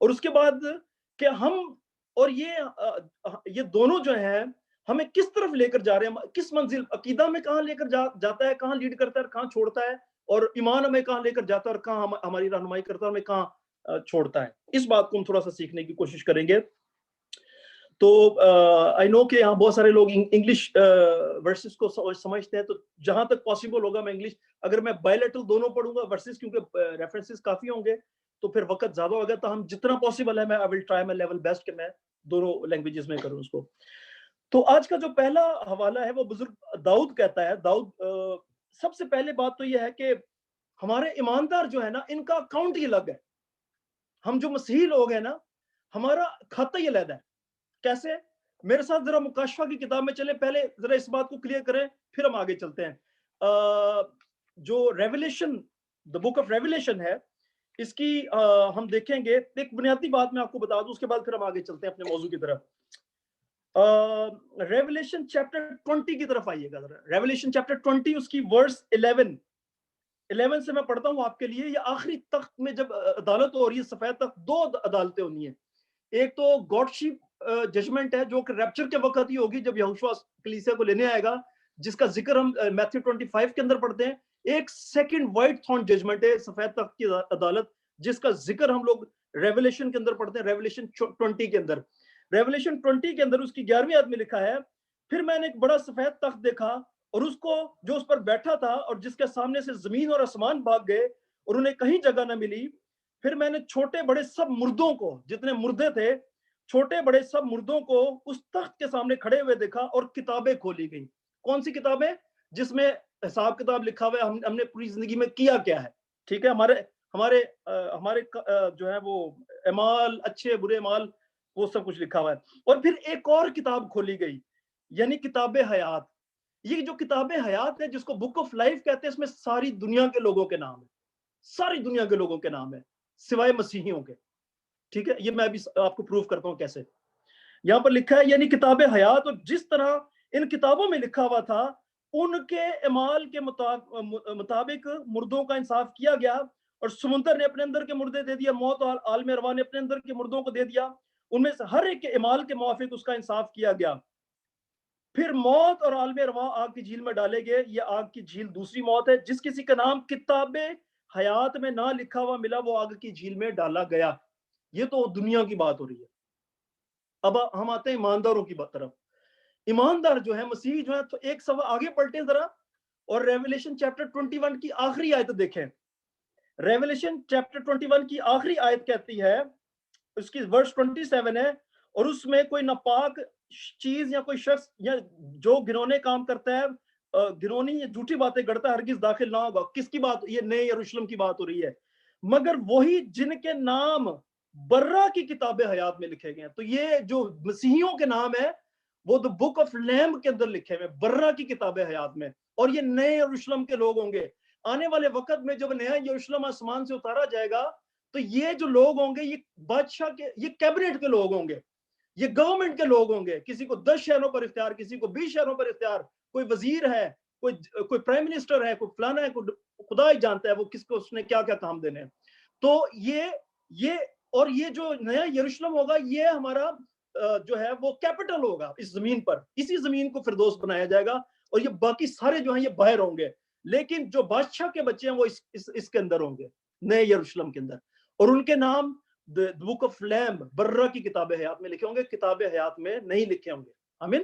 اور اس کے بعد کہ ہم اور یہ دونوں جو ہیں ہمیں کس طرف لے کر جا رہے ہیں, کس منزل, عقیدہ میں کہاں لے کر جاتا ہے, کہاں لیڈ کرتا ہے اور کہاں چھوڑتا ہے, اور ایمان ہمیں کہاں لے کر جاتا ہے اور کہاں ہماری رہنمائی کرتا ہے اور ہمیں کہاں چھوڑتا ہے. اس بات کو ہم تھوڑا سا سیکھنے کی کوشش کریں گے. تو آئی نو کہ یہاں بہت سارے لوگ انگلش ورسز کو سمجھتے ہیں, تو جہاں تک پاسبل ہوگا میں انگلش, اگر میں بائیلیٹرل دونوں پڑھوں گا ورسز, کیونکہ ریفرنسز کافی ہوں گے تو پھر وقت زیادہ ہوگا, تو ہم جتنا پاسبل ہے میں I will try my level best کہ میں دونوں لینگویجز میں کروں اس کو. تو آج کا جو پہلا حوالہ ہے وہ بزرگ داؤد کہتا ہے. داؤد, سب سے پہلے بات تو یہ ہے کہ ہمارے ایماندار جو ہے نا ان کا اکاؤنٹ ہی الگ ہے. ہم جو مسیحی لوگ ہیں نا ہمارا کھاتا ہی علیحدہ ہے. کیسے؟ میرے ساتھ ذرا مکاشفہ کی کتاب میں چلے, پہلے ذرا اس بات کو کلیئر کریں پھر ہم آگے چلتے ہیں. جو revelation, the book of revelation ہے, اس کی ہم دیکھیں گے. ایک بنیادی بات میں آپ کو بتا دوں, اس کے بعد پھر ہم آگے چلتے ہیں اپنے موضوع کی طرف. ریویلیشن چیپٹر 20 کی طرف آئیے گا ذرا. ریویلیشن چیپٹر 20 اس کی ورس 11 سے میں پڑھتا ہوں آپ کے لیے. یہ آخری تخت میں جب عدالت ہو رہی ہے, سفید تخت, دو عدالتیں ہونی ہیں. ایک تو گاڈ شیپ ججمنٹ ہے جو کہ ریپچر کے وقت ہی ہوگی جب یہوشوا کلیسیا کو لینے آئے گا, جس کا ذکر ہم میتھیو 25 کے اندر پڑھتے ہیں. ایک سیکنڈ وائٹ تھرون ججمنٹ ہے, سفید تخت کی عدالت, جس کا ذکر ہم لوگ ریویلیشن کے اندر پڑھتے ہیں, ریویلیشن 20 کے اندر. ریویلیشن 20 کے اندر اس کی 11ویں آیت میں لکھا ہے, پھر میں نے ایک بڑا سفید تخت دیکھا اور اس کو جو اس پر بیٹھا تھا اور جس کے سامنے سے زمین اور آسمان بھاگ گئے اور انہیں کہیں جگہ نہ ملی. پھر میں نے چھوٹے بڑے سب مردوں کو, جتنے مردے تھے چھوٹے بڑے سب مردوں کو اس تخت کے سامنے کھڑے ہوئے دیکھا اور کتابیں کھولی گئیں. کون سی کتابیں؟ جس میں حساب کتاب لکھا ہوا ہے ہم نے پوری زندگی میں کیا کیا ہے. ٹھیک ہے, ہمارے جو ہے وہ اعمال, اچھے برے اعمال, وہ سب کچھ لکھا ہوا ہے. اور پھر ایک اور کتاب کھولی گئی, یعنی کتاب حیات. یہ جو کتاب حیات ہے جس کو بک آف لائف کہتے ہیں, اس میں ساری دنیا کے لوگوں کے نام ہے, ساری دنیا کے لوگوں کے نام ہے سوائے مسیحیوں کے. ٹھیک ہے, یہ میں بھی آپ کو پروف کرتا ہوں کیسے. یہاں پر لکھا ہے یعنی کتاب حیات, اور جس طرح ان کتابوں میں لکھا ہوا تھا ان کے اعمال کے مطابق مردوں کا انصاف کیا گیا, اور سمندر نے اپنے اندر کے مردے دے دیا, موت اور عالم ارواح نے اپنے اندر کے مردوں کو دے دیا, ان میں سے ہر ایک کے اعمال کے موافق اس کا انصاف کیا گیا. پھر موت اور عالم ارواح آگ کی جھیل میں ڈالے گئے. یہ آگ کی جھیل دوسری موت ہے. جس کسی کا نام کتاب حیات میں نہ لکھا ہوا ملا وہ آگ کی جھیل میں ڈالا گیا. یہ تو دنیا کی بات ہو رہی ہے. اب ہم آتے ہیں ایمانداروں کی طرف. ایماندار جو ہے, مسیح جو ہے, تو ایک سوا آگے پلٹیں ذرا اور ریویلیشن چیپٹر 21 کی آخری آیت دیکھیں. ریویلیشن چیپٹر 21 کی آخری آیت کہتی ہے, اس کی ورس 27 ہے, اور اس میں کوئی ناپاک چیز یا کوئی شخص یا جو گھنونے کام کرتا ہے, گھنونی یا جھوٹی باتیں گڑتا ہے, ہرگز داخل نہ ہوگا. کس کی بات؟ یہ نئے یروشلم کی بات ہو رہی ہے. مگر وہی جن کے نام برہ کی کتاب حیات میں لکھے گئے ہیں. تو یہ جو مسیحیوں کے نام ہے وہ دا بک آف لیمب کے اندر لکھے ہوئے, برہ کی کتاب حیات میں. اور یہ نئے یروشلم کے لوگ ہوں گے. آنے والے وقت میں جب نیا یروشلم آسمان سے اتارا جائے گا تو یہ جو لوگ ہوں گے یہ بادشاہ کے, یہ کیبنٹ کے لوگ ہوں گے, یہ گورنمنٹ کے لوگ ہوں گے. کسی کو 10 شہروں پر اختیار, کسی کو 20 شہروں پر اختیار, کوئی وزیر ہے, کوئی پرائم منسٹر ہے, کوئی فلانا ہے, کوئی خدا ہی جانتا ہے وہ کس کو اس نے کیا کیا کام دینے ہیں. تو یہ جو نیا یروشلم ہوگا یہ ہمارا جو ہے وہ کیپٹل ہوگا اس زمین پر. اسی زمین کو فردوس بنایا جائے گا, اور یہ باقی سارے جو ہیں یہ باہر ہوں گے. لیکن جو بادشاہ کے بچے ہیں وہ اس کے اندر ہوں گے, نئے یروشلم کے اندر, اور ان کے نام بک آف لیمب, برہ کی کتاب حیات میں لکھے ہوں گے, کتاب حیات میں نہیں لکھے ہوں گے. آمین.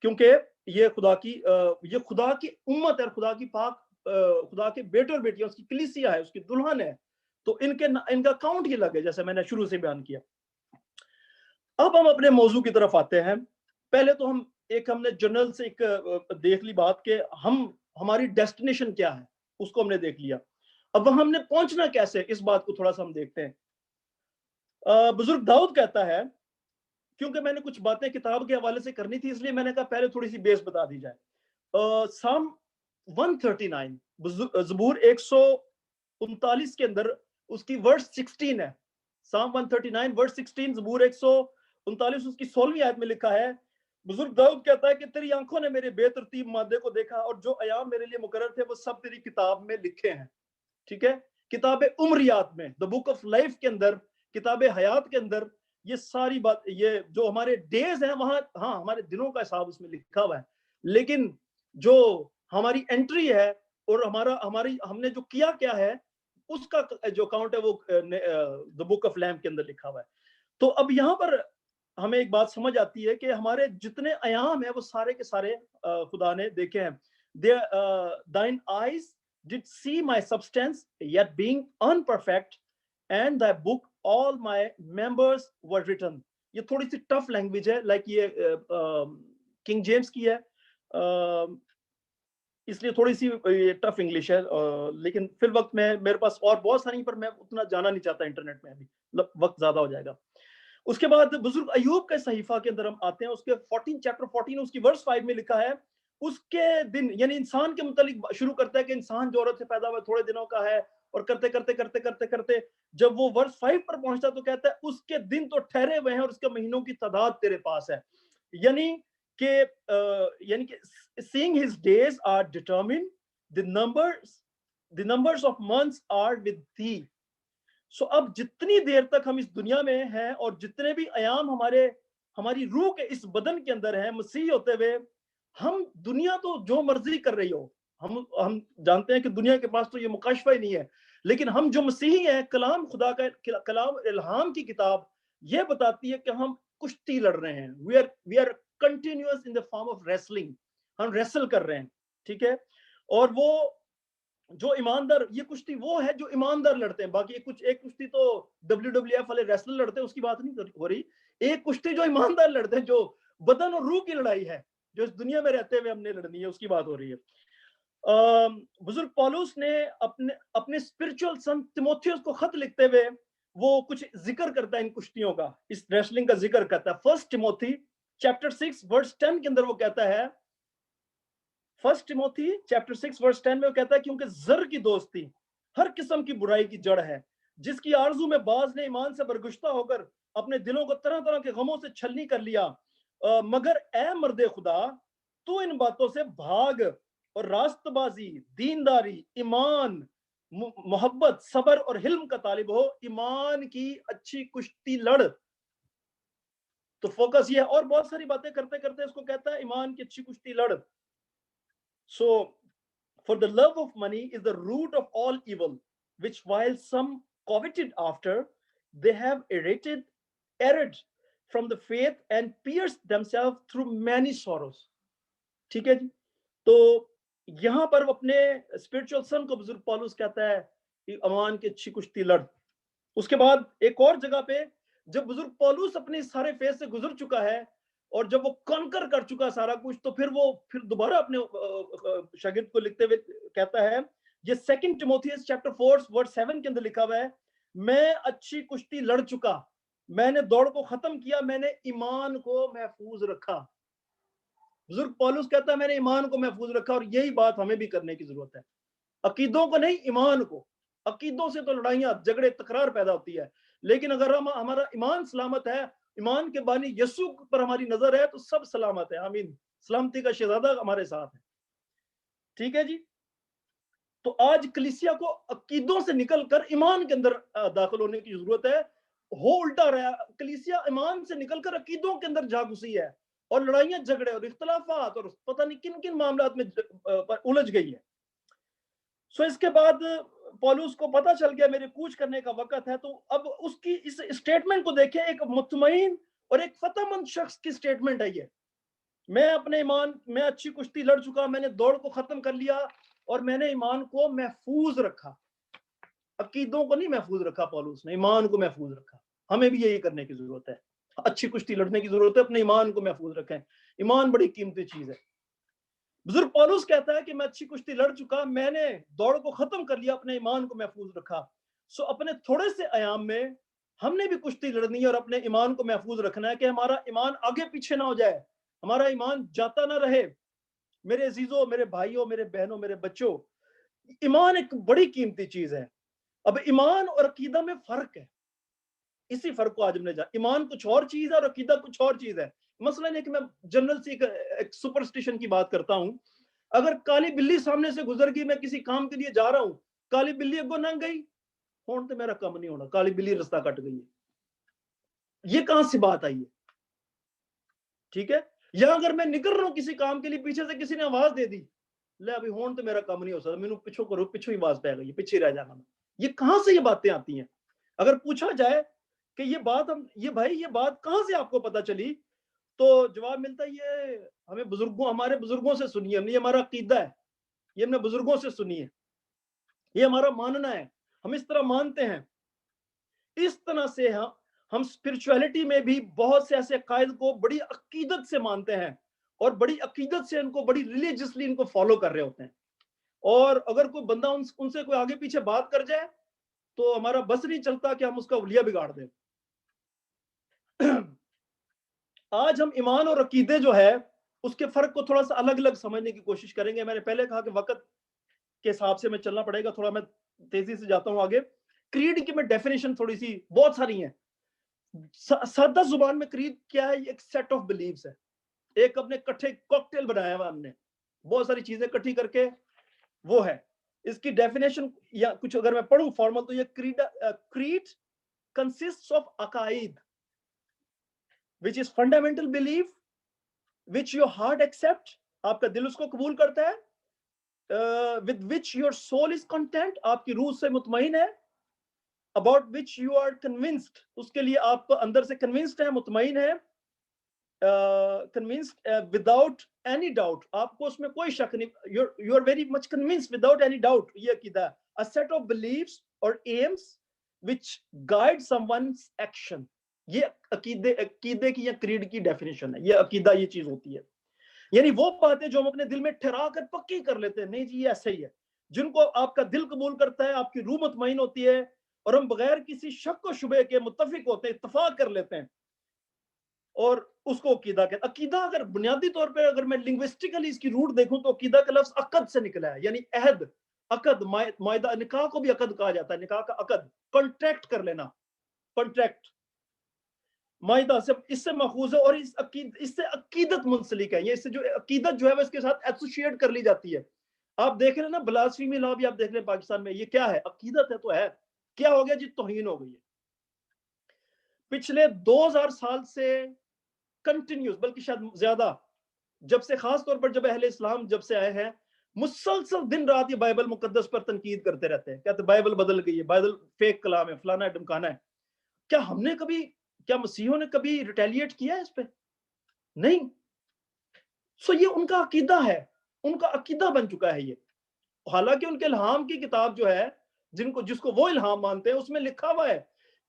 کیونکہ یہ خدا کی امت ہے, خدا کی پاک, خدا کے بیٹے اور بیٹیاں, اس کی کلیسیا ہے, اس کی دلہن ہے. تو ان کا اکاؤنٹ ہی لگے, جیسے میں نے شروع سے بیان کیا. اب ہم اپنے موضوع کی طرف آتے ہیں. پہلے تو ہم نے جنرل سے ایک دیکھ لی بات کہ ہماری ڈیسٹینیشن کیا ہے, اس کو ہم نے دیکھ لیا. اب ہم نے پہنچنا کیسے, اس بات کو تھوڑا سا ہم دیکھتے ہیں. بزرگ داؤد کہتا ہے, کیونککہ میں نے کچھ باتیں کتاب کے حوالے سے کرنی تھی اس لیے میں نے کہا پہلے تھوڑی سی بیس بتا دی جائے. سام 139, زبور 139 کے اندر اس کی ورس 16 ہے. سام 139 ورس 16, زبور 139 اس کی 16ویں آیت میں لکھا ہے. بزرگ داؤد کہتا ہے کہ تیری آنکھوں نے میرے بے ترتیب مادے کو دیکھا, اور جو ایام میرے لیے مقرر تھے وہ سب تیری کتاب میں لکھے ہیں. ٹھیک ہے, کتاب عمریات میں, دا بک آف لائف کے اندر کتاب حیات کے اندر یہ ساری بات، یہ جو ہمارے ڈیز ہیں وہاں ہاں ہمارے دنوں کا حساب اس میں لکھا ہوا ہے، لیکن جو ہماری انٹری ہے اور ہم نے جو کیا ہے اس کا جو اکاؤنٹ ہے وہ دی بک آف لیمب کے اندر لکھا ہوا ہے. تو اب یہاں پر ہمیں ایک بات سمجھ آتی ہے کہ ہمارے جتنے ایام ہیں وہ سارے کے سارے خدا نے دیکھے ہیں. Thine eyes did see my substance yet being unperfect and thy book all my members were written. یہ تھوڑی سی ٹف لینگویج ہے، لائک یہ کنگ جیمز کی ہے، اس لیے تھوڑی سی ٹف انگلش ہے، لیکن فی الوقت میں میرے پاس اور بہت ساری پر میں اتنا جانا نہیں چاہتا انٹرنیٹ میں، ابھی وقت زیادہ ہو جائے گا. اس کے بعد بزرگ ایوب کے صحیفہ کے اندر ہم آتے ہیں، اس کے 14 چیپٹر 14 اس کی ورس 5 میں لکھا ہے اس کے دن، یعنی انسان کے متعلق شروع کرتا ہے کہ انسان جو عورت سے پیدا ہوا تھوڑے دنوں کا ہے، اور کرتے کرتے کرتے کرتے کرتے جب وہ ورس 5 پر پہنچتا تو کہتا ہے اس کے دن تو ٹھہرے ہوئے ہیں اور اس کے مہینوں کی تعداد تیرے پاس ہے. یعنی کہ seeing his days are determined, the numbers of months are with thee. سو اب جتنی دیر تک ہم اس دنیا میں ہیں اور جتنے بھی ایام ہماری روح کے اس بدن کے اندر ہیں مسیح ہوتے ہوئے، ہم دنیا تو جو مرضی کر رہی ہو، ہم جانتے ہیں کہ دنیا کے پاس تو یہ مکاشفہ ہی نہیں ہے، لیکن ہم جو مسیحی ہیں، کلام خدا کا کلام الہام کی کتاب یہ بتاتی ہے کہ ہم کشتی لڑ رہے ہیں. we are continuous in the form of wrestling. ہم ریسل کر رہے ہیں، ٹھیک ہے. اور وہ جو ایماندار، یہ کشتی وہ ہے جو ایماندار لڑتے ہیں. باقی ایک کشتی تو WWF والے ریسلر لڑتے ہیں، اس کی بات نہیں ہو رہی. ایک کشتی جو ایماندار لڑتے ہیں، جو بدن اور روح کی لڑائی ہے، جو اس دنیا میں رہتے ہوئے ہم نے لڑنی ہے، اس کی بات ہو رہی ہے. بزرگ پولس نے اپنے اسپرچل سن تیموتھیوس کو خط لکھتے ہوئے وہ کچھ ذکر کرتا ہے ان کشتیوں کا، اس ریسلنگ کا ذکر کرتا ہے. 1 ٹیموتھی چیپٹر 6 ورس 10 کے اندر وہ کہتا ہے، 1 ٹیموتھی چیپٹر 6 ورس 10 میں وہ کہتا ہے کیونکہ زر کی دوستی ہر قسم کی برائی کی جڑ ہے، جس کی آرزو میں بعض نے ایمان سے برگشتہ ہو کر اپنے دلوں کو طرح طرح کے غموں سے چھلنی کر لیا. مگر اے مرد خدا، تو ان باتوں سے بھاگ اور راست بازی، دینداری، ایمان، محبت، صبر اور حلم کا طالب ہو. ایمان کی اچھی کشتی لڑ. تو فوکس یہ ہے، اور بہت ساری باتیں کرتے کرتے اس کو کہتا ہے ایمان کی اچھی کشتی لڑ. So, for the love of money is the root of all evil, which while some coveted after, they have erred from the faith and pierced themselves through many sorrows. ٹھیک ہے جی. تو یہاں پر وہ اپنے اسپرچل سن کو بزرگ پولس کہتا ہے کہ ایمان کی اچھی کشتی لڑ. اس کے بعد ایک اور جگہ پہ جب بزرگ پولس اپنے سارے فیز سے گزر چکا ہے اور جب وہ کنکر کر چکا سارا کچھ، تو پھر دوبارہ اپنے شاگرد کو لکھتے ہوئے کہتا ہے، یہ 2 ٹیموتھیوس چیپٹر 4 ورس 7 کے اندر لکھا ہوا ہے، میں اچھی کشتی لڑ چکا، میں نے دوڑ کو ختم کیا، میں نے ایمان کو محفوظ رکھا. بزرگ پولس کہتا ہے میں نے ایمان کو محفوظ رکھا. اور یہی بات ہمیں بھی کرنے کی ضرورت ہے، عقیدوں کو نہیں، ایمان کو. عقیدوں سے تو لڑائیاں، جھگڑے، تکرار پیدا ہوتی ہے، لیکن اگر ہمارا ایمان سلامت ہے، ایمان کے بانی یسوع پر ہماری نظر ہے، تو سب سلامت ہے. آمین. سلامتی کا شہزادہ ہمارے ساتھ ہے. ٹھیک ہے جی. تو آج کلیسیا کو عقیدوں سے نکل کر ایمان کے اندر داخل ہونے کی ضرورت ہے. ہو الٹا رہا ہے، کلیسیا ایمان سے نکل کر عقیدوں کے اندر جا گھسی ہے، اور لڑائیاں، جھگڑے اور اختلافات اور پتہ نہیں کن کن معاملات میں الجھ گئی ہے. سو اس کے بعد پولس کو پتا چل گیا میرے کوچ کرنے کا وقت ہے. تو اب اس کی اس اسٹیٹمنٹ کو دیکھیں، ایک مطمئن اور ایک فتح مند شخص کی اسٹیٹمنٹ ہے یہ. میں اپنے ایمان میں اچھی کشتی لڑ چکا، میں نے دوڑ کو ختم کر لیا، اور میں نے ایمان کو محفوظ رکھا. عقیدوں کو نہیں محفوظ رکھا پولس نے، ایمان کو محفوظ رکھا. ہمیں بھی یہی کرنے کی ضرورت ہے، اچھی کشتی لڑنے کی ضرورت ہے. اپنے ایمان کو محفوظ رکھیں، ایمان بڑی قیمتی چیز ہے. بزرگ پولس کہتا ہے کہ میں اچھی کشتی لڑ چکا، میں نے دوڑ کو ختم کر لیا، اپنے ایمان کو محفوظ رکھا. سو اپنے تھوڑے سے ایام میں ہم نے بھی کشتی لڑنی ہے اور اپنے ایمان کو محفوظ رکھنا ہے کہ ہمارا ایمان آگے پیچھے نہ ہو جائے، ہمارا ایمان جاتا نہ رہے. میرے عزیزوں، میرے بھائیوں، میرے بہنوں، میرے بچوں، ایمان ایک بڑی قیمتی چیز ہے. اب ایمان اور عقیدہ میں فرق ہے، اسی فرق کو آج ہم نے جانا. ایمان کچھ اور چیز ہے اور عقیدہ کچھ اور چیز ہے. مثلا ایک میں جنرل سی ایک سپرسٹیشن کی بات کرتا ہوں. اگر کالی بلی سامنے سے گزر گئی، میں کسی کام کے لیے جا رہا ہوں، کالی بلی اگو نہ گئی، ہون تو میرا کام نہیں ہونا، کالی بلی رستہ کٹ گئی ہے. یہ کہاں سے بات آئی ہے؟ ٹھیک ہے، یا اگر میں نکل رہا ہوں کسی کام کے لیے، پیچھے سے کسی نے آواز دے دی، لے ابھی ہون تو میرا کام نہیں ہو سکتا، مینوں پیچھو کرو، پیچھو ہی آواز پہ گئی، پیچھے رہ جانا. یہ کہاں سے یہ باتیں آتی ہیں؟ اگر پوچھا جائے کہ یہ بات یہ بھائی یہ بات کہاں سے آپ کو پتا چلی، تو جواب ملتا ہے یہ ہمیں ہمارے بزرگوں سے سنی ہے، یہ ہمارا عقیدہ ہے، یہ ہم نے بزرگوں سے سنی ہے، یہ ہمارا ماننا ہے، ہم اس طرح مانتے ہیں. اس طرح سے ہم اسپرچویلٹی میں بھی بہت سے ایسے عقائد کو بڑی عقیدت سے مانتے ہیں، اور بڑی عقیدت سے ان کو بڑی ریلیجسلی ان کو فالو کر رہے ہوتے ہیں. اور اگر کوئی بندہ ان سے کوئی آگے پیچھے بات کر جائے تو ہمارا بس نہیں چلتا کہ ہم اس کا حلیہ بگاڑ دیں. آج ہم ایمان اور عقیدے جو ہے اس کے فرق کو تھوڑا سا الگ الگ سمجھنے کی کوشش کریں گے. میں نے پہلے کہا کہ وقت کے حساب سے میں چلنا پڑے گا، تھوڑا میں تیزی سے جاتا ہوں آگے. کریڈ کی میں ڈیفینیشن تھوڑی سی، بہت ساری ہیں. سادہ زبان میں کریڈ کیا ہے؟ ایک سیٹ آف بلیفز ہے، ایک اپنے کٹھے کوکٹیل بنایا ہوا ہم نے، بہت ساری چیزیں کٹھی کر کے وہ ہے. اس کی ڈیفینیشن یا کچھ اگر میں پڑھوں فارمل تو یہ کریڈ consists of عقائد which is fundamental belief which your heart accept، آپ کا دل اس کو قبول کرتا ہے، with which your soul is content، آپ کی روح سے مطمئن ہے، about which you are convinced، اس کے لیے آپ کو اندر سے convinced ہے، مطمئن ہے، convinced without any doubt، آپ کو اس میں کوئی شک نہیں، you are very much convinced without any doubt. یہ عقیدہ ہے. A set of beliefs or aims which guide someone's action، یہ عقیدے کی یا کریڈ کی ڈیفینیشن ہے. یہ عقیدہ یہ چیز ہوتی ہے، یعنی وہ باتیں جو ہم اپنے دل میں ٹھہرا کر پکی کر لیتے ہیں، نہیں جی یہ ایسا ہی ہے، جن کو آپ کا دل قبول کرتا ہے، آپ کی روح مطمئن ہوتی ہے، اور ہم بغیر کسی شک و شبے کے متفق ہوتے ہیں، اتفاق کر لیتے ہیں، اور اس کو عقیدہ کہتے ہیں. عقیدہ اگر بنیادی طور پہ اگر میں لنگوسٹیکلی اس کی روٹ دیکھوں تو عقیدہ کا لفظ عقد سے نکلا ہے، یعنی عہد، عقد، معاہدہ، نکاح کو بھی عقد کہا جاتا ہے، نکاح کا عقد، کانٹریکٹ کر لینا، کانٹریکٹ، معاہدہ سے اس سے ماخوذ ہے، اور اس سے عقیدت منسلک ہے. یہ اس سے جو عقیدت جو ہے وہ اس کے ساتھ ایسوسیٹ کر لی جاتی ہے. آپ دیکھ رہے ہیں نا بلاسفیمی لا بھی آپ دیکھ رہے ہیں پاکستان میں، یہ کیا ہے؟ عقیدت ہے تو ہے. کیا ہو گیا جی؟ توہین ہو گئی ہے. پچھلے 2000 سال سے کنٹینیوس، بلکہ شاید زیادہ، جب سے خاص طور پر جب اہل اسلام جب سے آئے ہیں، مسلسل دن رات یہ بائبل مقدس پر تنقید کرتے رہتے ہیں، کہتے بائبل بدل گئی ہے، بائبل فیک کلام ہے، فلانا ہے، ڈمکانا ہے. کیا ہم نے کبھی، کیا مسیحوں نے کبھی ریٹیلیٹ کیا ہے اس پہ؟ نہیں. سو یہ ان کا عقیدہ ہے، ان کا عقیدہ بن چکا ہے یہ. حالانکہ ان کے الہام کی کتاب جو ہے، جس کو وہ الہام مانتے ہیں، اس میں لکھا ہوا ہے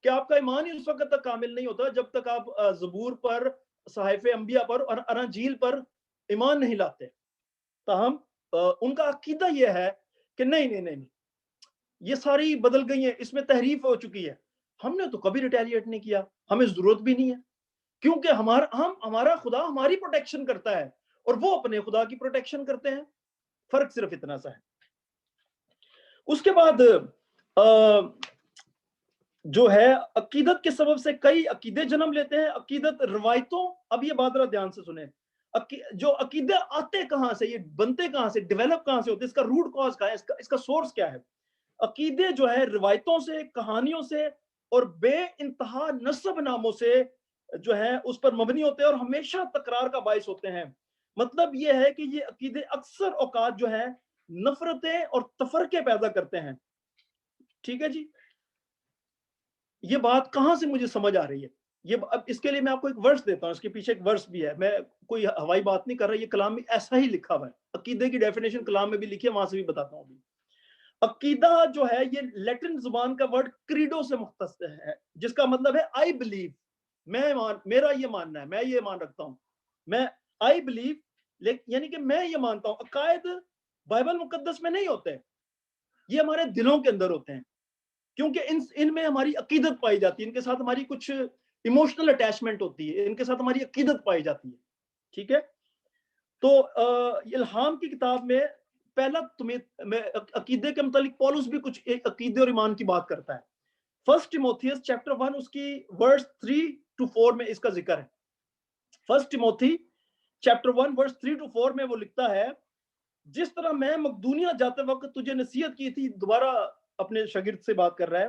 کہ آپ کا ایمان ہی اس وقت تک کامل نہیں ہوتا جب تک آپ زبور پر، صحائف انبیاء پر اور اناجیل پر ایمان نہیں لاتے. تاہم ان کا عقیدہ یہ ہے کہ نہیں، یہ ساری بدل گئی ہیں، اس میں تحریف ہو چکی ہے. ہم نے تو کبھی ریٹیلیٹ نہیں کیا، ہمیں ضرورت بھی نہیں ہے، کیونکہ ہمارا خدا ہماری پروٹیکشن کرتا ہے، اور وہ اپنے خدا کی پروٹیکشن کرتے ہیں. فرق صرف اتنا سا ہے. اس کے بعد جو ہے عقیدت کے سبب سے کئی عقیدے جنم لیتے ہیں. عقیدت روایتوں، اب یہ بات ذرا دھیان سے سنیں، جو عقیدے آتے کہاں سے، یہ بنتے کہاں سے، ڈیولپ کہاں سے ہوتے، اس کا روٹ کاز کیا ہے، اس کا سورس کیا ہے؟ عقیدے جو ہے روایتوں سے، کہانیوں سے اور بے انتہا نسب ناموں سے جو ہے اس پر مبنی ہوتے ہیں، اور ہمیشہ تکرار کا باعث ہوتے ہیں. مطلب یہ ہے کہ یہ عقیدے اکثر اوقات جو ہے نفرتیں اور تفرقے پیدا کرتے ہیں. ٹھیک ہے جی، یہ بات کہاں سے مجھے سمجھ آ رہی ہے؟ اب اس کے لیے میں آپ کو ایک ورس دیتا ہوں، اس کے پیچھے ایک ورس بھی ہے، میں کوئی ہوائی بات نہیں کر رہا، یہ کلام میں ایسا ہی لکھا ہوا ہے. عقیدے کی ڈیفینیشن کلام میں بھی لکھی ہے، وہاں سے بھی بتاتا ہوں. عقیدہ جو ہے یہ لیٹن زبان کا ورڈ کریڈو سے مختص ہے، جس کا مطلب ہے آئی بلیو، میرا یہ ماننا ہے، میں یہ ایمان رکھتا ہوں، میں آئی بلیو، یعنی کہ میں یہ مانتا ہوں. عقائد بائبل مقدس میں نہیں ہوتے، یہ ہمارے دلوں کے اندر ہوتے ہیں، کیونکہ ان میں ہماری عقیدت پائی جاتی ہے، ان کے ساتھ ہماری کچھ ایموشنل اٹیچمنٹ ہوتی ہے، ان کے ساتھ ہماری عقیدت پائی جاتی ہے. ٹھیک ہے، تو الہام کی کتاب میں پہلا عقیدے کے متعلق پولس بھی کچھ ایک عقیدے اور ایمان کی بات کرتا ہے. 1 ٹیموتھیوس چیپٹر 1 اس کی ورس 3-4 میں اس کا ذکر ہے. 1 ٹیموتھی چیپٹر 1 ورس 3-4 میں وہ لکھتا ہے، جس طرح میں مقدونیہ جاتے وقت تجھے نصیحت کی تھی، دوبارہ اپنے شاگرد سے بات کر رہا ہے،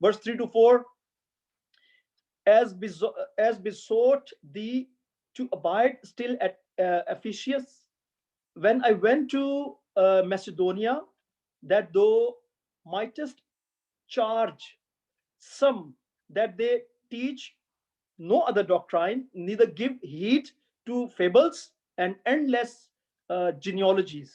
verse 3 to 4, as besought thee to abide still at Ephesus when I went to Macedonia, that thou mightest charge some that they teach no other doctrine, neither give heed to fables and endless genealogies,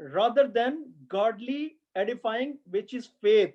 rather than godly edifying which is faith,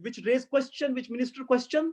which raise question, which minister question,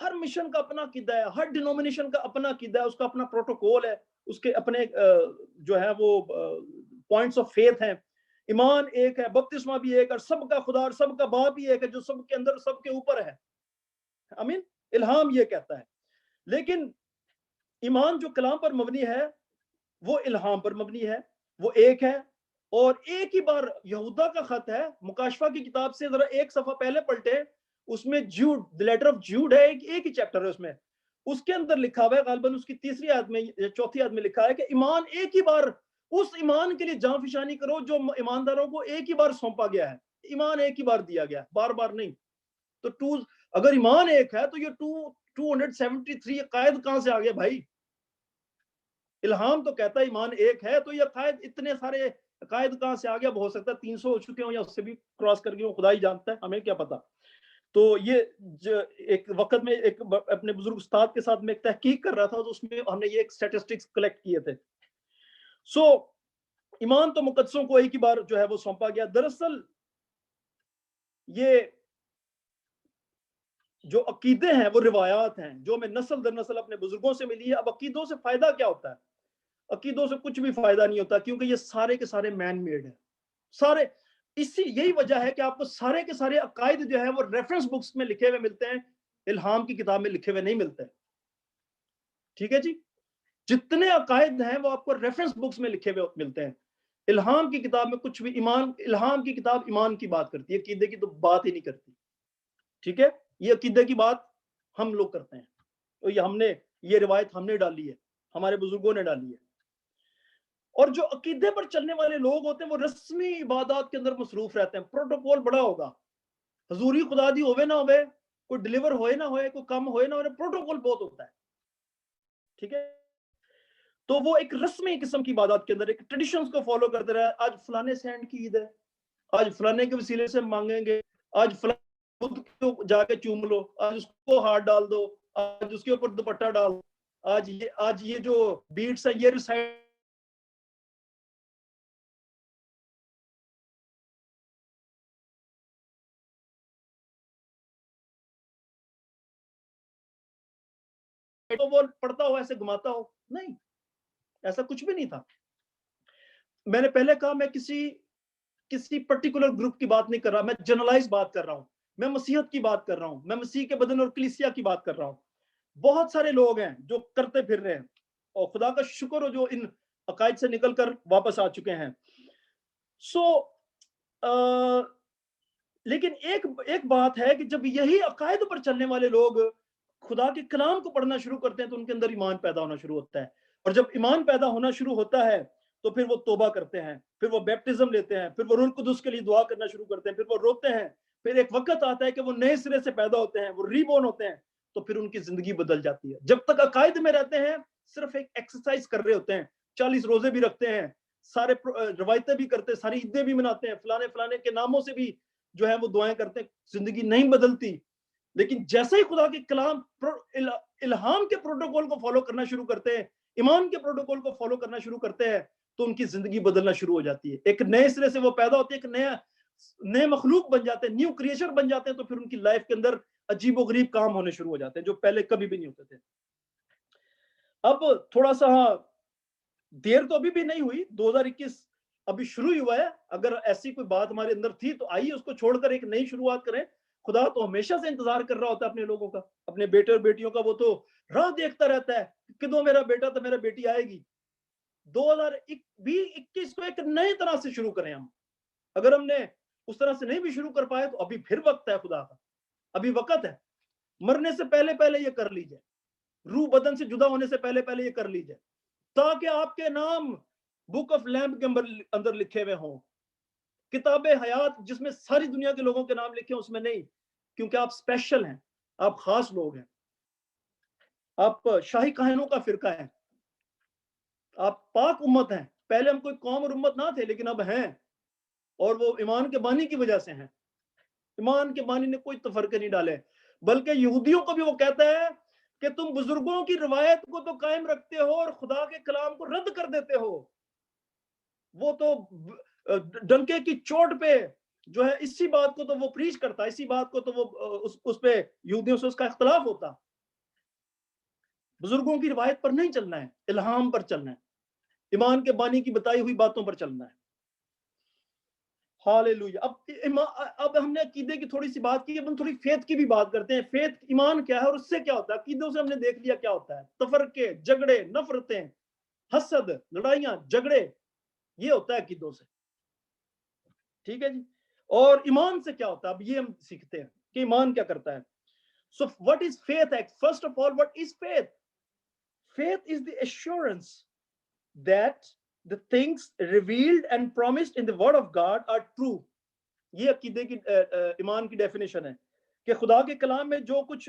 Hare mission کا اپنا عقیدہ ہے, ہر denomination کا اپنا عقیدہ ہے, اس کا اپنا پروٹوکول ہے, اس کے اپنے جو ہے وہ پوائنٹس آف فیتھ ہیں. ایمان ایک ہے, بپتسمہ بھی ایک, اور سب کا خدا اور سب کا باپ ہی ایک ہے جو سب کے اندر سب کے اوپر ہے. آمین. الہام یہ کہتا ہے. لیکن ایمان جو کلام پر مبنی ہے وہ الہام پر مبنی ہے, وہ ایک ہے. اور ایک ہی بار یہودا کا خط ہے, مکاشفہ کی کتاب سے ذرا ایک صفحہ پہلے پلٹے, اس میں Jude, the letter of Jude ہے, ایک ہی چیپٹر ہے اس میں, اس کے اندر لکھا ہوا ہے غالباً اس کی 3 آیت میں یا 4 آیت میں لکھا ہے کہ ایمان ایک ہی بار, اس ایمان کے لیے جان فشانی کرو جو ایمانداروں کو ایک ہی بار سونپا گیا ہے. ایمان ایک ہی بار دیا گیا, بار بار نہیں. تو اگر ایمان ایک ہے تو یہ 273 عقائد کہاں سے آ گئے بھائی؟ الہام تو کہتا ہے ایمان ایک ہے, تو یہ عقائد اتنے سارے عقائد کہاں سے آ گیا؟ ہو سکتا ہے 300 ہو چکے ہوں یا اس سے بھی کراس کر گئے ہوں, خدا ہی جانتا ہے, ہمیں کیا پتا. تو یہ ایک وقت میں ایک اپنے بزرگ استاد کے ساتھ میں ایک تحقیق کر رہا تھا, تو اس میں ہم نے یہ ایک سٹیٹسٹکس کلیکٹ کیے تھے. سو ایمان تو مقدسوں کو ایک ہی بار جو ہے وہ سونپا گیا. دراصل یہ جو عقیدے ہیں وہ روایات ہیں جو ہمیں نسل در نسل اپنے بزرگوں سے ملی ہے. اب عقیدوں سے فائدہ کیا ہوتا ہے؟ عقیدوں سے کچھ بھی فائدہ نہیں ہوتا, کیونکہ یہ سارے کے سارے مین میڈ ہیں. سارے یہی وجہ ہے کہ آپ کو سارے کے سارے عقائد جو ہے وہ ریفرنس بکس میں لکھے ہوئے ملتے ہیں, الہام کی کتاب میں لکھے ہوئے نہیں ملتے. ٹھیک ہے جی, جتنے عقائد ہیں وہ آپ کو ریفرنس بکس میں لکھے ہوئے ملتے ہیں. الہام کی کتاب میں کچھ بھی, الہام کی کتاب ایمان کی بات کرتی ہے, عقیدے کی تو بات ہی نہیں کرتی. ٹھیک ہے, یہ عقیدے کی بات ہم لوگ کرتے ہیں, تو یہ روایت ہم نے ڈالی ہے, ہمارے بزرگوں نے ڈالی ہے. اور جو عقیدے پر چلنے والے لوگ ہوتے ہیں وہ رسمی عبادات کے اندر مصروف رہتے ہیں. پروٹوکول بڑا ہوگا, حضوری خدا دی ہوئے نہ ہوئے, کوئی ڈیلیور ہوئے نہ ہوئے, کوئی کم ہوئے نہ ہوئے, پروٹوکول بہت ہوتا ہے. ٹھیک ہے, تو وہ ایک رسمی قسم کی عبادات کے اندر ایک ٹریڈیشنز کو فالو کرتے رہے. آج فلانے سینٹ کی عید ہے, آج فلانے کے وسیلے سے مانگیں گے, آج فلانے بدھ کو جا کے چوم لو, آج اس کو ہاتھ ڈال دو, آج اس کے اوپر دوپٹہ ڈال دو, آج یہ جو بیٹس ہیں یہ ریسائٹ تو وہ پڑھتا ہو ایسے گھماتا ہو. نہیں, ایسا کچھ بھی نہیں تھا. میں نے پہلے کہا میں کسی پرٹیکولر گروپ کی بات نہیں کر رہا, میں جنرلائز بات کر رہا ہوں, میں مسیحیت کی بات کر رہا ہوں, میں مسیح کے بدن اور کلیسیا کی بات کر رہا ہوں. بہت سارے لوگ ہیں جو کرتے پھر رہے ہیں, اور خدا کا شکر ہو جو ان عقائد سے نکل کر واپس آ چکے ہیں. لیکن ایک بات ہے کہ جب یہی عقائد پر چلنے والے لوگ خدا کے کلام کو پڑھنا شروع کرتے ہیں تو ان کے اندر ایمان پیدا ہونا شروع ہوتا ہے. اور جب ایمان پیدا ہونا شروع ہوتا ہے تو پھر وہ توبہ کرتے ہیں, پھر وہ بیپٹزم لیتے ہیں, پھر وہ روح القدس کے لیے دعا کرنا شروع کرتے ہیں, پھر وہ روتے ہیں, پھر ایک وقت آتا ہے کہ وہ نئے سرے سے پیدا ہوتے ہیں, وہ ری بورن ہوتے ہیں, تو پھر ان کی زندگی بدل جاتی ہے. جب تک عقائد میں رہتے ہیں صرف ایک ایکسرسائز کر رہے ہوتے ہیں, 40 روزے بھی رکھتے ہیں, سارے روایتیں بھی کرتے ہیں, ساری عیدیں بھی مناتے ہیں, فلانے کے ناموں سے بھی جو ہے وہ دعائیں کرتے ہیں, زندگی نہیں بدلتی. لیکن جیسے ہی خدا کے کلام الہام کے پروٹوکول کو فالو کرنا شروع کرتے ہیں, ایمان کے پروٹوکول کو فالو کرنا شروع کرتے ہیں, تو ان کی زندگی بدلنا شروع ہو جاتی ہے. ایک نئے سرے سے وہ پیدا ہوتے ہیں, ایک نئے مخلوق بن جاتے ہیں, نیو کریشن بن جاتے ہیں. تو پھر ان کی لائف کے اندر عجیب و غریب کام ہونے شروع ہو جاتے ہیں جو پہلے کبھی بھی نہیں ہوتے تھے. اب تھوڑا سا دیر تو ابھی بھی نہیں ہوئی, 2021 ابھی شروع ہی ہوا ہے. اگر ایسی کوئی بات ہمارے اندر تھی تو آئیے اس کو چھوڑ کر ایک نئی شروعات کریں. خدا تو ہمیشہ سے انتظار کر رہا ہوتا ہے اپنے لوگوں کا, اپنے بیٹے اور بیٹیوں کا. وہ تو راہ دیکھتا رہتا ہے کہ کدوں میرا بیٹا تو میرا بیٹی آئے گی. 2021 کو ایک نئی طرح سے شروع کریں ہم. اگر ہم نے اس طرح سے نہیں بھی شروع کر پائے تو ابھی پھر وقت ہے خدا کا, ابھی وقت ہے. مرنے سے پہلے یہ کر لیجئے, روح بدن سے جدا ہونے سے پہلے یہ کر لیجئے, تاکہ آپ کے نام بک آف لیمب کے اندر لکھے ہوئے ہوں. کتاب حیات جس میں ساری دنیا کے لوگوں کے نام لکھے ہیں اس میں نہیں, کیونکہ آپ اسپیشل ہیں, آپ خاص لوگ ہیں, آپ شاہی کہانوں کا فرقہ ہیں, آپ پاک امت ہیں. پہلے ہم کوئی قوم اور امت نہ تھے لیکن اب ہیں, اور وہ ایمان کے بانی کی وجہ سے ہیں. ایمان کے بانی نے کوئی تفرقے نہیں ڈالے, بلکہ یہودیوں کو بھی وہ کہتا ہے کہ تم بزرگوں کی روایت کو تو قائم رکھتے ہو اور خدا کے کلام کو رد کر دیتے ہو. وہ تو ڈنکے کی چوٹ پہ جو ہے اسی بات کو تو وہ پریچ کرتا, اسی بات کو تو وہ اس پہ یہودیوں سے اس کا اختلاف ہوتا. بزرگوں کی روایت پر نہیں چلنا ہے، الہام پر چلنا ہے، ایمان کے بانی کی بتائی ہوئی باتوں پر چلنا ہے. ہالےلویا. اب ہم نے عقیدے کی تھوڑی سی بات کی، اب ہم تھوڑی فیتھ کی بھی بات کرتے ہیں. فیتھ ایمان کیا ہے اور اس سے کیا ہوتا ہے؟ عقیدوں سے ہم نے دیکھ لیا کیا ہوتا ہے. تفرقے، جھگڑے، نفرتیں، حسد، لڑائیاں، جھگڑے، یہ ہوتا ہے عقیدوں سے. ٹھیک ہے جی. اور ایمان سے کیا ہوتا ہے؟ اب یہ ہم سیکھتے ہیں کہ ایمان کیا کرتا ہے. So what is faith? First of all, what is faith? Faith is the assurance that the things revealed and promised in the word of God are true. یہ عقیدے کی ایمان کی ڈیفینیشن ہے کہ خدا کے کلام میں جو کچھ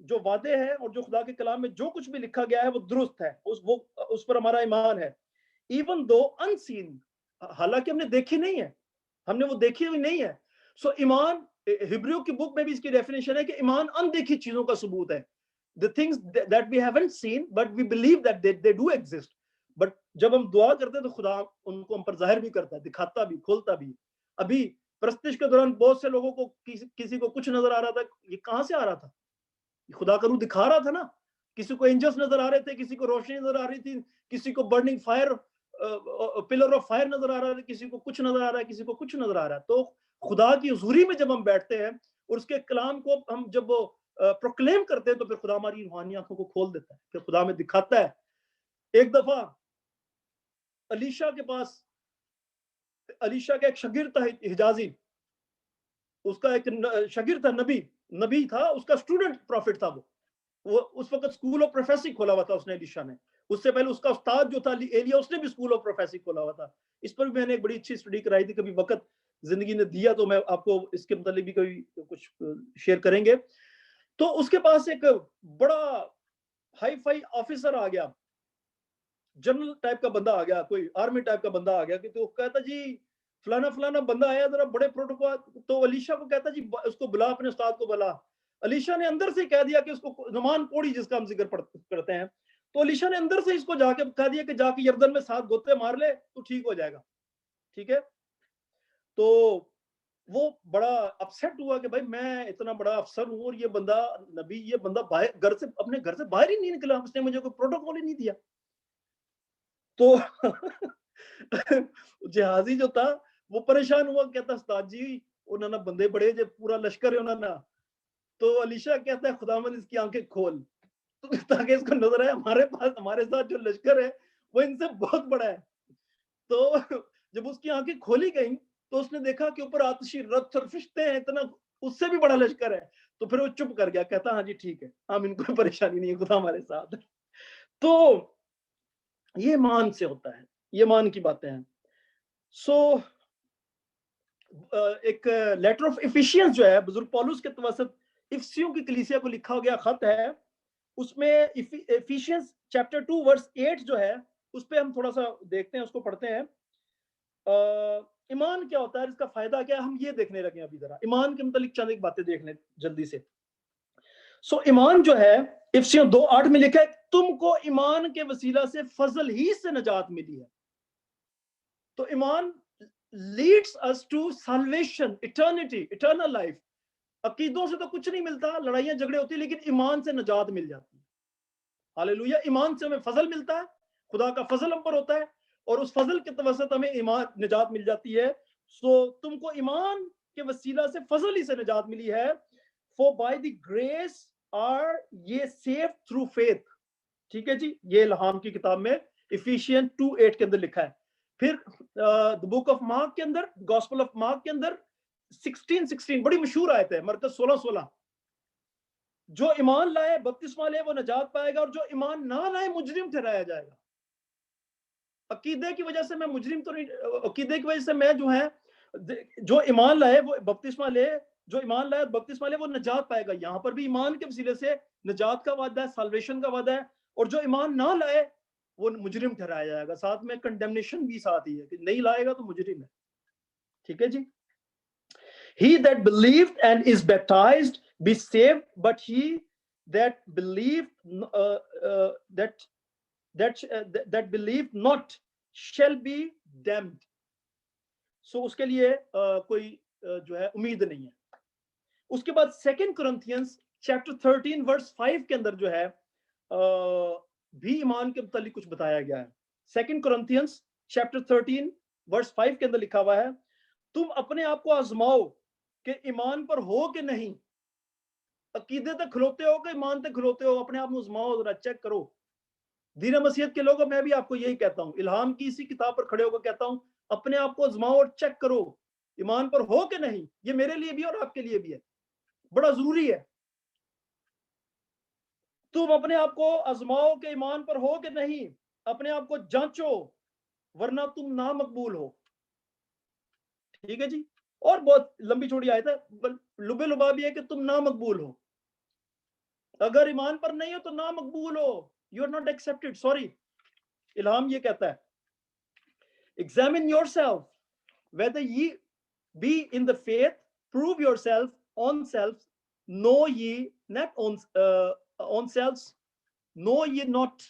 جو وعدے ہیں اور جو خدا کے کلام میں جو کچھ بھی لکھا گیا ہے وہ درست ہے، اس پر ہمارا ایمان ہے. ایون دو unseen، حالانکہ ہم نے دیکھی نہیں ہے، ہم نے وہ دیکھی ہوئی نہیں ہے. سو ایمان ہبریو کی بک میں بھی اس کی ڈیفینیشن ہے کہ ایمان اندیکھی چیزوں کا ثبوت ہے. The things that we haven't seen but we believe that they do exist. But جب ہم دعا کرتے ہیں تو خدا ان کو ہم پر ظاہر بھی کرتا ہے، دکھاتا بھی، کھولتا بھی. ابھی پرستش کے دوران بہت سے لوگوں کو کسی کو کچھ نظر آ رہا تھا، یہ کہاں سے آ رہا تھا؟ خدا کا روح دکھا رہا تھا نا. کسی کو اینجلز نظر آ رہے تھے، کسی کو روشنی نظر آ رہی تھی، کسی کو burning fire, pillar of fire نظر آ رہا ہے، کسی کو کچھ نظر آ رہا ہے، کسی کو کچھ نظر آ رہا ہے. تو خدا کی حضوری میں جب ہم بیٹھتے ہیں اور اس کے کلام کو ہم جب پروکلیم کرتے ہیں تو پھر خدا ہماری روحانی آنکھوں کو کھول دیتا ہے، پھر خدا ہمیں دکھاتا ہے. ایک دفعہ علیشا کے پاس، علیشا کا ایک شاگرد تھا حجازی، اس کا ایک شاگرد تھا، نبی تھا، اس کا اسٹوڈنٹ پروفٹ تھا. وہ اس وقت اسکول آف پروفیسی کھولا ہوا تھا اس نے، علیشا نے. اس سے پہلے اس کا استاد جو تھا ایلیا، اس نے بھی اسکول آف پروفیسی کھولا ہوا تھا. اس پر بھی میں نے ایک بڑی اچھی اسٹڈی کرائی تھی، کبھی وقت زندگی نے دیا تو میں آپ کو اس کے متعلق بھی کبھی کچھ شیئر کریں گے. تو اس کے پاس ایک بڑا ہائی فائی آفیسر آ گیا، جنرل ٹائپ کا بندہ آ گیا، کوئی آرمی ٹائپ کا بندہ آ گیا، کہ تو کہتا جی فلانا فلانا بندہ آیا ذرا بڑے پروٹوکول. تو علیشا کو کہتا جی اس کو بلا، اپنے استاد کو بلا. علیشا نے اندر سے کہہ دیا کہ اس کو نمان کوڑی جس کا ہم ذکر کرتے ہیں، تو علیشا نے اندر سے اس کو جا کے کہہ دیا کہ جا کے یردن میں 7 گوتے مار لے تو ٹھیک ہو جائے گا. ٹھیک ہے. تو وہ بڑا اپسیٹ ہوا کہ بھائی میں اتنا بڑا افسر ہوں اور یہ بندہ نبی، یہ بندہ گھر سے اپنے گھر سے باہر ہی نہیں نکلا، اس نے مجھے کوئی پروٹوکول ہی نہیں دیا. تو جہازی جو تھا وہ پریشان ہوا، کہتا استاد جی انہوں نے بندے بڑے جو پورا لشکر ہے انہوں نے. تو علیشا کہتا ہے خداوند اس کی آنکھیں کھول تاکہ اس کو نظر آئے ہمارے پاس ہمارے ساتھ جو لشکر ہے وہ ان سے بہت بڑا ہے. تو جب اس کی آنکھیں کھولی گئیں تو اس نے دیکھا کہ اوپر آتشی رتھ اور فرشتے ہیں، اتنا اس سے بھی بڑا لشکر ہے. تو پھر وہ چپ کر گیا، کہتا ہاں جی ٹھیک ہے، ہم ان کو پریشانی نہیں ہے، خدا ہمارے ساتھ. تو یہ ایمان سے ہوتا ہے، یہ ایمان کی باتیں ہیں. سو ایک لیٹر آف ایفیشینس جو ہے بزرگ پولس کے توسط افسیوں کی کلیسیا کو لکھا گیا خط ہے، اس میں ایفیشینس چیپٹر 2 ورس 8 جو ہے اس پہ ہم تھوڑا سا دیکھتے ہیں، اس کو پڑھتے ہیں. ایمان کیا ہوتا ہے، اس کا فائدہ کیا ہے، ہم یہ دیکھنے لگے ابھی ذرا ایمان کے متعلق چند ایک باتیں دیکھ لیں جلدی سے. سو ایمان جو ہے افسیوں 2:8 میں لکھا ہے تم کو ایمان کے وسیلہ سے فضل ہی سے نجات ملی ہے. تو ایمان leads us to salvation, eternity, eternal life. عقیدوں سے تو کچھ نہیں ملتا، لڑائیاں جھگڑے ہوتی ہیں، لیکن ایمان سے نجات مل جاتی ہے. ہالےلویا. ایمان سے ہمیں فضل ملتا ہے، خدا کا فضل ہم پر ہوتا ہے اور اس فضل کے توسط ہمیں ایمان نجات مل جاتی ہے. سو تم کو ایمان کے وسیلہ سے فضل ہی سے نجات ملی ہے. For by the grace are ye saved through faith. ٹھیک ہے جی، یہ الہام کی کتاب میں Ephesians 2:8 کے اندر لکھا ہے. پھر بک آف مارک کے اندر، گاسپل آف مارک کے اندر 16:16 بڑی مشہور آیت ہے، مرکز 16:16، جو ایمان لائے بپتسمہ لے وہ نجات پائے گا اور جو ایمان نہ لائے مجرم ٹھہرایا جائے گا. عقیدے کی وجہ سے میں مجرم تو نہیں، عقیدے کی وجہ سے میں جو ہے جو ایمان لائے وہ بپتسمہ لے، جو ایمان لائے بپتسمہ لے وہ نجات پائے گا. یہاں پر بھی ایمان کے وسیلے سے نجات کا وعدہ ہے، سالویشن کا وعدہ ہے. اور جو ایمان نہ لائے وہ مجرم ٹھہرایا جائے گا. ساتھ میں کنڈیمنیشن بھی ساتھ ہی ہے کہ نہیں لائے گا تو مجرم ہے. ٹھیک ہے جی. He that believed and is baptized be saved, but he that believed that believed not shall be damned. So اس کے لیے کوئی جو ہے امید نہیں ہے. اس کے بعد 2 Corinthians chapter 13 verse 5 کے اندر جو ہے بھی ایمان کے متعلق کچھ بتایا گیا ہے. 2 Corinthians chapter 13 verse 5 کے اندر لکھا ہوا ہے, تم اپنے آپ کو آزماؤ کہ ایمان پر ہو کہ نہیں. عقیدے تک کھلوتے ہو کہ ایمان تک کھلوتے ہو؟ اپنے آپ کو آزماؤ, ذرا چیک کرو. دین مسیحیت کے لوگوں, میں بھی آپ کو یہی کہتا ہوں, الہام کی اسی کتاب پر کھڑے ہو کر کہتا ہوں, اپنے آپ کو آزماؤ اور چیک کرو ایمان پر ہو کہ نہیں. یہ میرے لیے بھی اور آپ کے لیے بھی ہے, بڑا ضروری ہے. تم اپنے آپ کو آزماؤ کہ ایمان پر ہو کہ نہیں, اپنے آپ کو جانچو ورنہ تم نامقبول ہو. ٹھیک ہے جی. اور بہت لمبی چھوڑی آیت ہے, لبے لباب یہ ہے کہ تم نامقبول ہو. اگر ایمان پر نہیں ہو تو نامقبول ہو, you are not accepted. Sorry, Ilham یہ کہتا ہے, examine yourself whether ye be in the faith, prove yourself on self, know ye not on selves, know ye not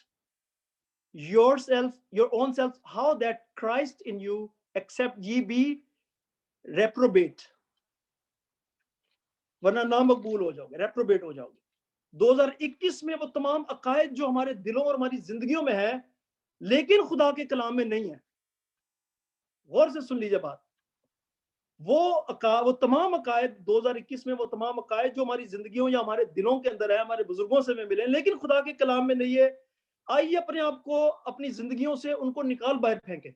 yourself, your own self, how that Christ in you, except ye be reprobate. ورنہ نامقبول ہو جاؤ گے, ریپروبیٹ ہو جاؤ گے. 2021 میں وہ تمام عقائد جو ہمارے دلوں اور ہماری زندگیوں میں ہے لیکن خدا کے کلام میں نہیں ہے. غور سے سن لیجئے بات. وہ تمام عقائد 2021 میں, وہ تمام عقائد جو ہماری زندگیوں یا ہمارے دلوں کے اندر ہے, ہمارے بزرگوں سے میں ملے لیکن خدا کے کلام میں نہیں ہے. آئیے اپنے آپ کو اپنی زندگیوں سے ان کو نکال باہر پھینکیں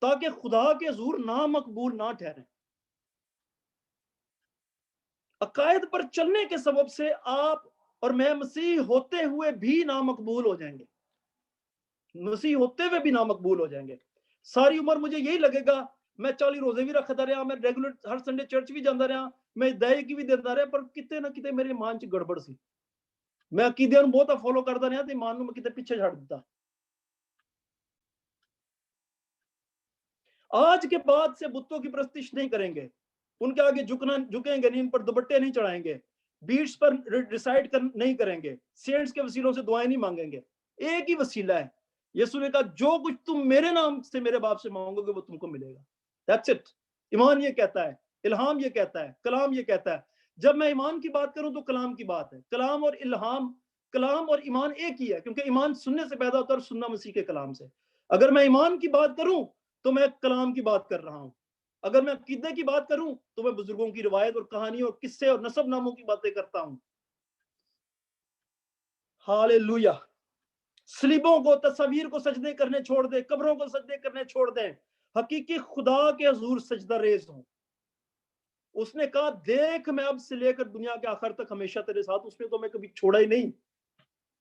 تاکہ خدا کے حضور نامقبول نہ ٹھہریں. عقائد پر چلنے کے سبب سے آپ اور میں مسیح ہوتے ہوئے بھی نامقبول ہو جائیں گے. مسیح ہوتے ہوئے بھی نامقبول ہو جائیں گے. ساری عمر مجھے یہی لگے گا, میں 40 روزے بھی رکھتا رہا, میں ریگولر ہر سنڈے چرچ بھی جاتا رہا, میں ہدایت کی بھی دیتا رہا, پر کتے نہ کتے میرے ایمان چ گڑبڑ سی. میں عقیدے نوں بہت فالو کرتا رہا تو ایمان نوں میں کتے پیچھے چھڑ دیتا. آج کے بعد سے بتوں کی پرستش نہیں کریں گے, ان کے آگے جھکیں گے نہیں, ان پر دوپٹے نہیں چڑھائیں گے, بیٹس پر ریسائٹ نہیں کریں گے, سینٹس کے وسیلوں سے دعائیں نہیں مانگیں گے. ایک ہی وسیلہ ہے, یسوع نے کہا جو کچھ تم میرے نام سے میرے باپ سے مانگو گے وہ تم کو ملے گا. That's it. ایمان یہ کہتا ہے, الہام یہ کہتا ہے, کلام یہ کہتا ہے. جب میں ایمان کی بات کروں تو کلام کی بات ہے. کلام اور الہام, کلام اور ایمان ایک ہی ہے, کیونکہ ایمان سننے سے پیدا ہوتا ہے اور سننا مسیح کے کلام سے. اگر میں ایمان کی بات کروں تو میں کلام کی بات کر رہا ہوں. اگر میں عقیدے کی بات کروں تو میں بزرگوں کی روایت اور کہانیوں اور قصے اور نسب ناموں کی باتیں کرتا ہوں. ہاللویہ. صلیبوں کو, تصاویر کو سجدے کرنے چھوڑ دیں, قبروں کو سجدے کرنے چھوڑ دیں, حقیقی خدا کے حضور سجدہ ریز ہوں. اس نے کہا دیکھ میں اب سے لے کر دنیا کے آخر تک ہمیشہ تیرے ساتھ. اس نے تو میں کبھی چھوڑا ہی نہیں.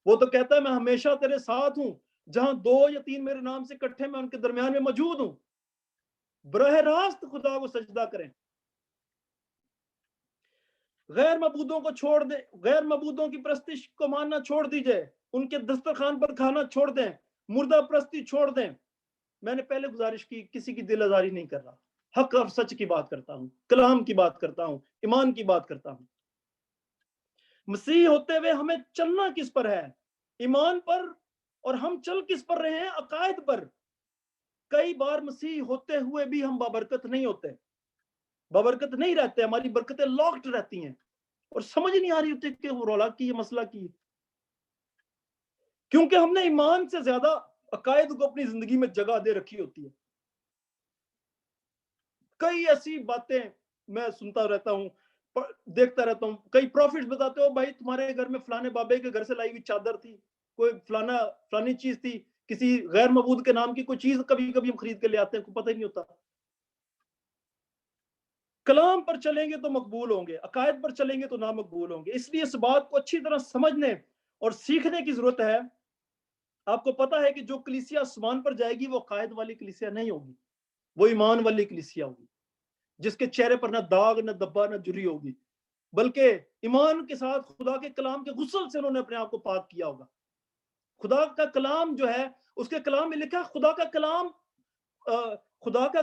وہ تو کہتا ہے میں ہمیشہ تیرے ساتھ ہوں, جہاں 2 یا 3 میرے نام سے اکٹھے میں ان کے درمیان میں موجود ہوں. براہ راست خدا کو سجدہ کریں. غیر معبودوں کو چھوڑ دیں, غیر معبودوں کی پرستش کو ماننا چھوڑ دیجئے, ان کے دسترخوان پر کھانا چھوڑ دیں, مردہ پرستی چھوڑ دیں. میں نے پہلے گزارش کی, کسی کی دل آزاری نہیں کر رہا, حق اور سچ کی بات کرتا ہوں, کلام کی بات کرتا ہوں, ایمان کی بات کرتا ہوں. مسیح ہوتے ہوئے ہمیں چلنا کس پر ہے؟ ایمان پر. اور ہم چل کس پر رہے ہیں؟ عقائد پر. کئی بار مسیح ہوتے ہوئے بھی ہم بابرکت نہیں ہوتے, بابرکت نہیں رہتے, ہماری برکتیں لاکڈ رہتی ہیں اور سمجھ نہیں آ رہی ہوتی کہ وہ رولا کی, یہ مسئلہ کی, کیونکہ ہم نے ایمان سے زیادہ عقائد کو اپنی زندگی میں جگہ دے رکھی ہوتی ہے. کئی ایسی باتیں میں سنتا رہتا ہوں, دیکھتا رہتا ہوں. کئی پروفٹس بتاتے ہو بھائی تمہارے گھر میں فلانے بابے کے گھر سے لائی ہوئی چادر تھی, کوئی فلانی چیز تھی, کسی غیر معبود کے نام کی کوئی چیز کبھی کبھی ہم خرید کے لے آتے ہیں, کو پتہ ہی نہیں ہوتا. کلام پر چلیں گے تو مقبول ہوں گے, عقائد پر چلیں گے تو نامقبول ہوں گے. اس لیے اس بات کو اچھی طرح سمجھنے اور سیکھنے کی ضرورت ہے. آپ کو پتا ہے کہ جو کلیسیا آسمان پر جائے گی وہ عقائد والی کلیسیا نہیں ہوگی, وہ ایمان والی کلیسیا ہوگی, جس کے چہرے پر نہ داغ نہ دبا نہ جری ہوگی, بلکہ ایمان کے ساتھ خدا کے کلام کے غسل سے انہوں نے اپنے آپ کو پاک کیا ہوگا. خدا کا کلام جو ہے, اس کے کلام میں لکھا خدا کا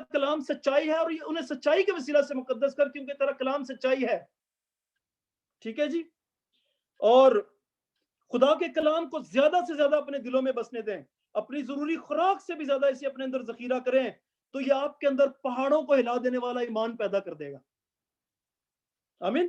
کلام سچائی ہے, اور انہیں سچائی کے وسیلہ سے مقدس کر, کیونکہ تیرا کلام سچائی ہے. ٹھیک ہے جی. اور خدا کے کلام کو زیادہ سے زیادہ اپنے دلوں میں بسنے دیں, اپنی ضروری خوراک سے بھی زیادہ اسے اپنے اندر ذخیرہ کریں, تو یہ آپ کے اندر پہاڑوں کو ہلا دینے والا ایمان پیدا کر دے گا. آمین.